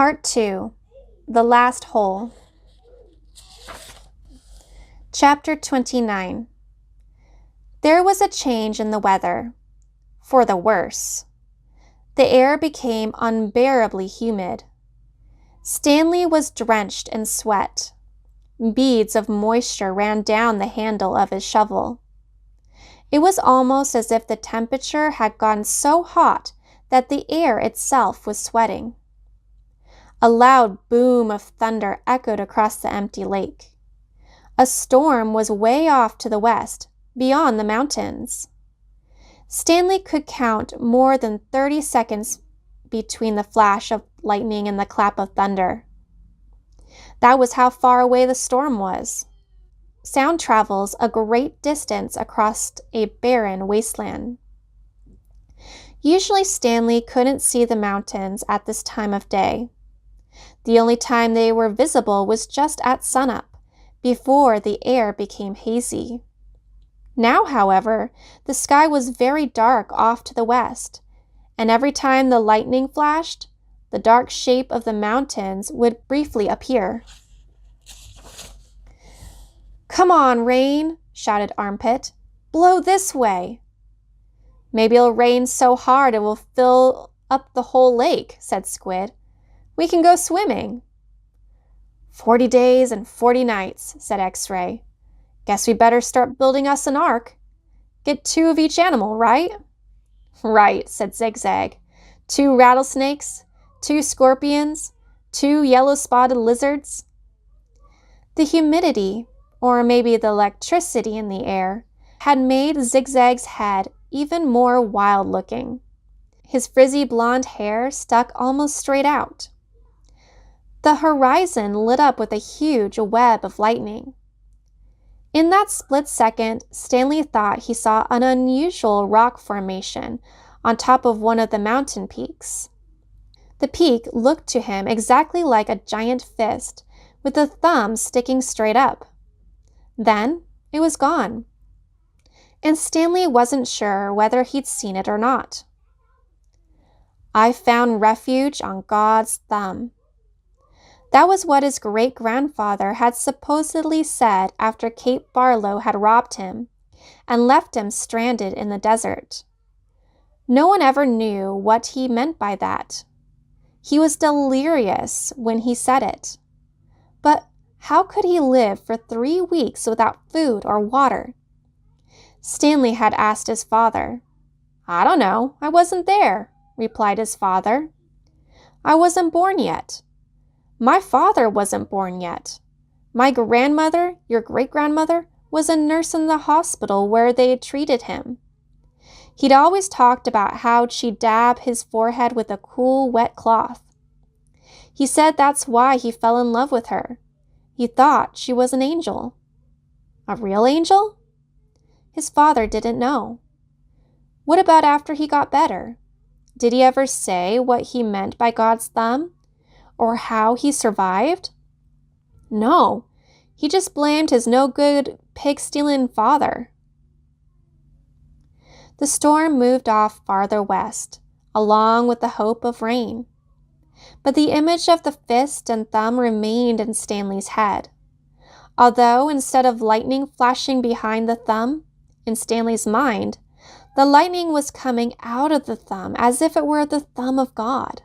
Part 2. The Last Hole. Chapter 29. There was a change in the weather, for the worse. The air became unbearably humid. Stanley was drenched in sweat. Beads of moisture ran down the handle of his shovel. It was almost as if the temperature had gotten so hot that the air itself was sweating. A loud boom of thunder echoed across the empty lake. A storm was way off to the west, beyond the mountains. Stanley could count more than 30 seconds between the flash of lightning and the clap of thunder. That was how far away the storm was. Sound travels a great distance across a barren wasteland. Usually Stanley couldn't see the mountains at this time of day. The only time they were visible was just at sunup, before the air became hazy. Now, however, the sky was very dark off to the west, and every time the lightning flashed, the dark shape of the mountains would briefly appear. "Come on, rain," shouted Armpit. "Blow this way." "Maybe it'll rain so hard it will fill up the whole lake," said Squid. "We can go swimming." 40 days and 40 nights, said X-Ray. "Guess we better start building us an ark. Get 2 of each animal, right?" "Right," said Zigzag. 2 rattlesnakes, 2 scorpions, 2 yellow-spotted lizards. The humidity, or maybe the electricity in the air, had made Zigzag's head even more wild-looking. His frizzy blonde hair stuck almost straight out. The horizon lit up with a huge web of lightning. In that split second, Stanley thought he saw an unusual rock formation on top of one of the mountain peaks. The peak looked to him exactly like a giant fist, with the thumb sticking straight up. Then it was gone, and Stanley wasn't sure whether he'd seen it or not. "I found refuge on God's thumb." That was what his great-grandfather had supposedly said after Cape Barlow had robbed him and left him stranded in the desert. No one ever knew what he meant by that. He was delirious when he said it. But how could he live for 3 weeks without food or water? Stanley had asked his father. "I don't know. I wasn't there," replied his father. "I wasn't born yet. My father wasn't born yet. My grandmother, your great-grandmother, was a nurse in the hospital where they had treated him. He'd always talked about how she'd dab his forehead with a cool, wet cloth. He said that's why he fell in love with her. He thought she was an angel." "A real angel?" His father didn't know. What about after he got better? Did he ever say what he meant by God's thumb? Or how he survived? No, he just blamed his no-good, pig-stealing father. The storm moved off farther west, along with the hope of rain. But the image of the fist and thumb remained in Stanley's head. Although instead of lightning flashing behind the thumb, in Stanley's mind, the lightning was coming out of the thumb as if it were the thumb of God.